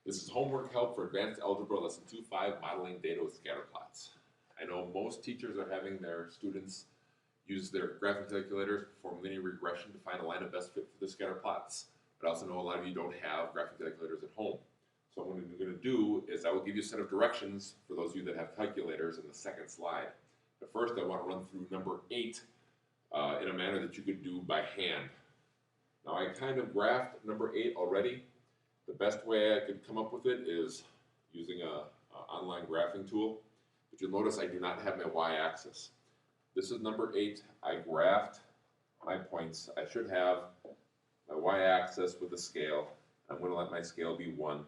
This is homework help for Advanced Algebra Lesson 2.5, Modeling Data with Scatter Plots. I know most teachers are having their students use their graphing calculators to perform linear regression to find a line of best fit for the scatter plots. But I also know a lot of you don't have graphing calculators at home. So what I'm going to do is I will give you a set of directions for those of you that have calculators in the second slide. But first I want to run through number 8 in a manner that you could do by hand. Now I kind of graphed number 8 already. The best way I could come up with it is using an online graphing tool. But you'll notice I do not have my y-axis. This is number 8. I graphed my points. I should have my y-axis with a scale. I'm going to let my scale be 1.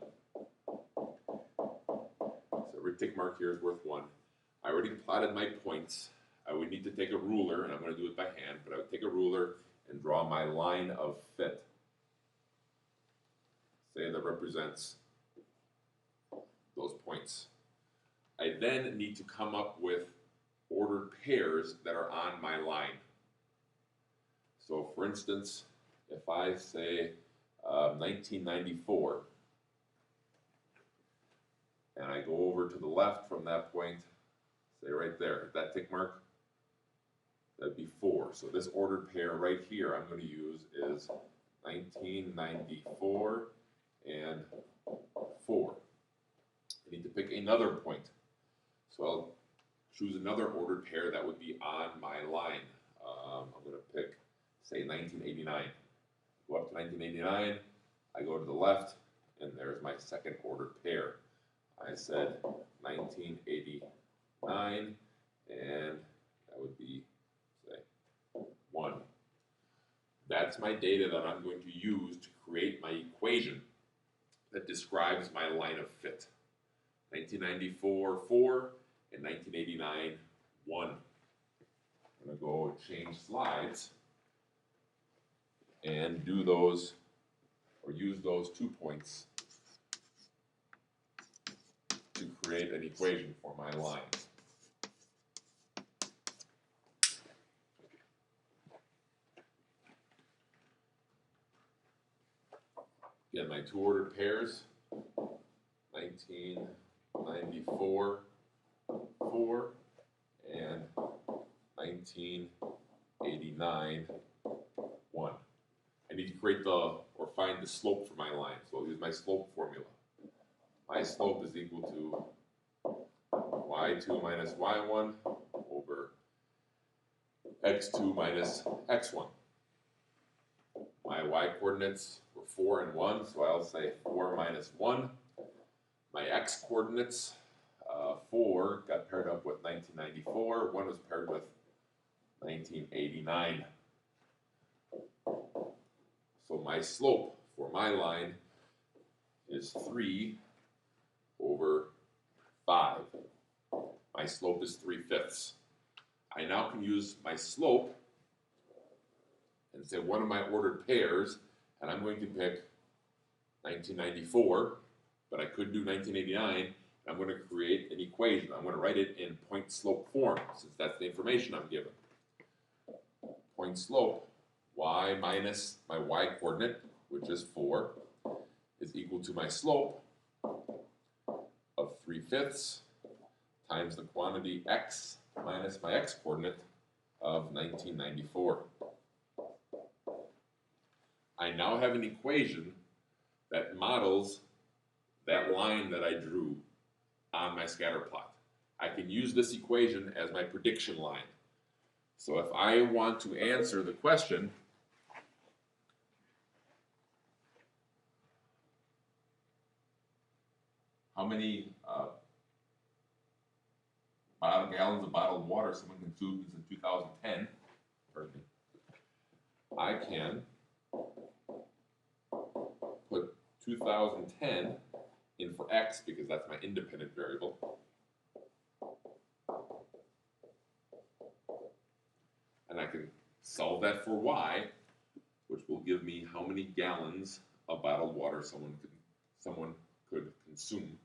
So every tick mark here is worth 1. I already plotted my points. I would need to take a ruler, and I'm going to do it by hand, but I would take a ruler and draw my line of fit. Say that represents those points. I then need to come up with ordered pairs that are on my line. So for instance, if I say 1994, and I go over to the left from that point, say right there, that tick mark, that'd be 4. So this ordered pair right here I'm going to use is 1994 and 4. I need to pick another point. So I'll choose another ordered pair that would be on my line. I'm going to pick, say, 1989. Go up to 1989, I go to the left, and there's my second ordered pair. I said 1989, and that would be, say, 1. That's my data that I'm going to use to create my equation that describes my line of fit. 1994, 4, and 1989, 1. I'm going to go change slides and do those, or use those 2 points to create an equation for my line. Again, my 2 ordered pairs, 1994, 4, and 1989, 1. I need to create or find the slope for my line. So I'll use my slope formula. My slope is equal to y2 minus y1 over x2 minus x1. My y-coordinates were 4 and 1, so I'll say 4 minus 1. My x-coordinates, 4 got paired up with 1994, 1 was paired with 1989. So my slope for my line is 3 over 5. My slope is 3/5. I now can use my slope and say one of my ordered pairs, and I'm going to pick 1994, but I could do 1989. I'm going to create an equation. I'm going to write it in point slope form, since that's the information I'm given. Point slope, y minus my y coordinate, which is 4, is equal to my slope of 3/5 times the quantity x minus my x coordinate of 1994. I now have an equation that models that line that I drew on my scatter plot. I can use this equation as my prediction line. So if I want to answer the question, how many gallons of bottled water someone consumes in 2010, I can put 2010 in for x because that's my independent variable. And I can solve that for y, which will give me how many gallons of bottled water someone could consume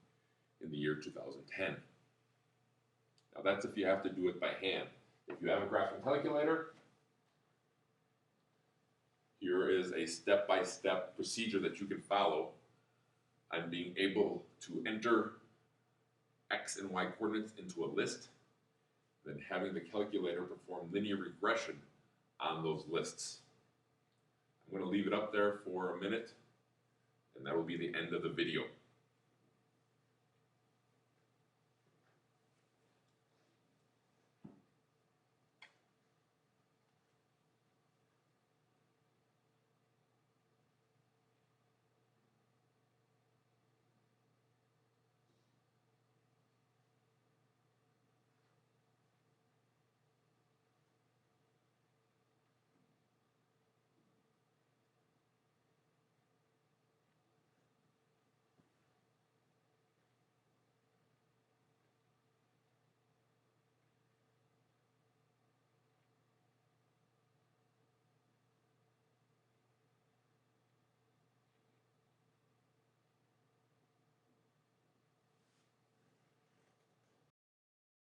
in the year 2010. Now that's if you have to do it by hand. If you have a graphing calculator, here is a step-by-step procedure that you can follow on being able to enter X and Y coordinates into a list, then having the calculator perform linear regression on those lists. I'm going to leave it up there for a minute, and that will be the end of the video.